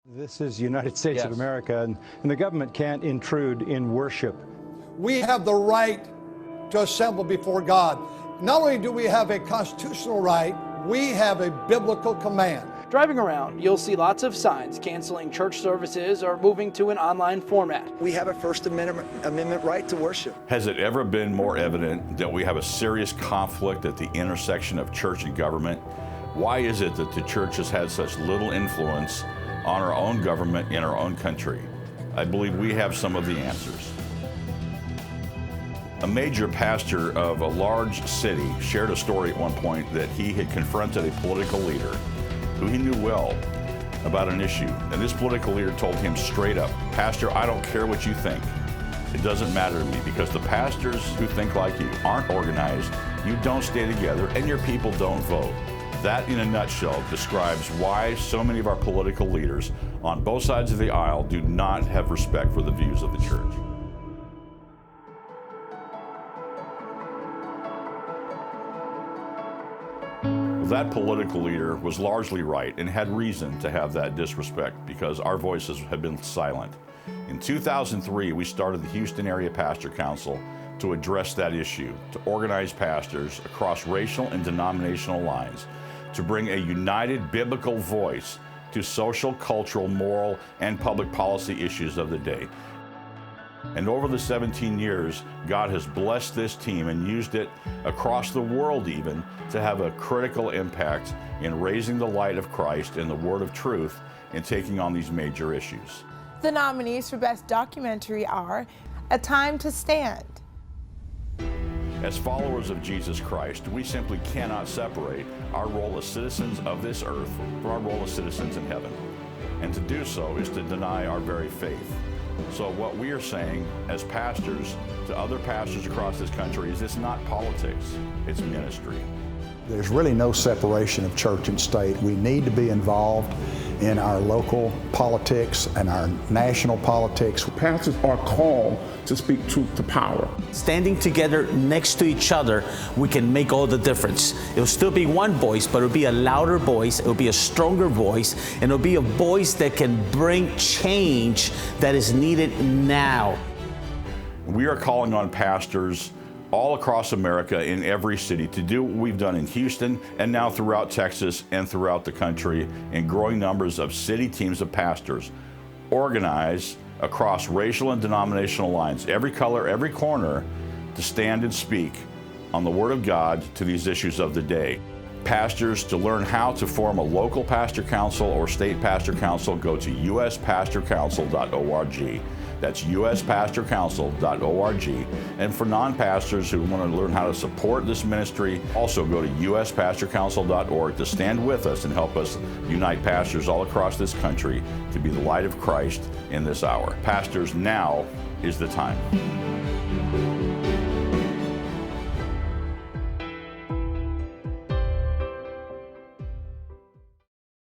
This is the United States of America, and the government can't intrude in worship. We have the right to assemble before God. Not only do we have a constitutional right, we have a biblical command. Driving around, you'll see lots of signs canceling church services or moving to an online format. We have a First Amendment right to worship. Has it ever been more evident that we have a serious conflict at the intersection of church and government? Why is it that the church has had such little influence on our own government in our own country? I believe we have some of the answers. A major pastor of a large city shared a story at one point that he had confronted a political leader who he knew well about an issue. And this political leader told him straight up, "Pastor, I don't care what you think. It doesn't matter to me, because the pastors who think like you aren't organized, you don't stay together, and your people don't vote." That, in a nutshell, describes why so many of our political leaders on both sides of the aisle do not have respect for the views of the church. That political leader was largely right and had reason to have that disrespect, because our voices have been silent. In 2003, we started the Houston Area Pastor Council to address that issue, to organize pastors across racial and denominational lines, to bring a united biblical voice to social, cultural, moral, and public policy issues of the day. And over the 17 years, God has blessed this team and used it across the world even to have a critical impact in raising the light of Christ and the word of truth in taking on these major issues. The nominees for Best Documentary are A Time to Stand. As followers of Jesus Christ, we simply cannot separate our role as citizens of this earth from our role as citizens in heaven. And to do so is to deny our very faith. So what we are saying as pastors to other pastors across this country is it's not politics, it's ministry. There's really no separation of church and state. We need to be involved in our local politics and our national politics. Pastors are called to speak truth to power. Standing together next to each other, we can make all the difference. It'll still be one voice, but it'll be a louder voice, it'll be a stronger voice, and it'll be a voice that can bring change that is needed now. We are calling on pastors all across America in every city to do what we've done in Houston and now throughout Texas and throughout the country in growing numbers of city teams of pastors, organize across racial and denominational lines, every color, every corner, to stand and speak on the Word of God to these issues of the day. Pastors, to learn how to form a local pastor council or state pastor council, go to uspastorcouncil.org. That's uspastorcouncil.org. And for non-pastors who want to learn how to support this ministry, also go to uspastorcouncil.org to stand with us and help us unite pastors all across this country to be the light of Christ in this hour. Pastors, now is the time.